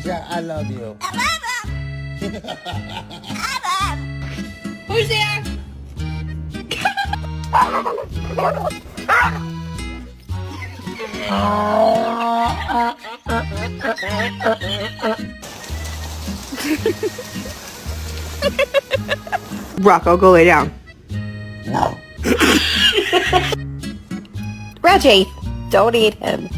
Yeah, I love you. Who's there? Rocco, go lay down. No. Reggie, don't eat him.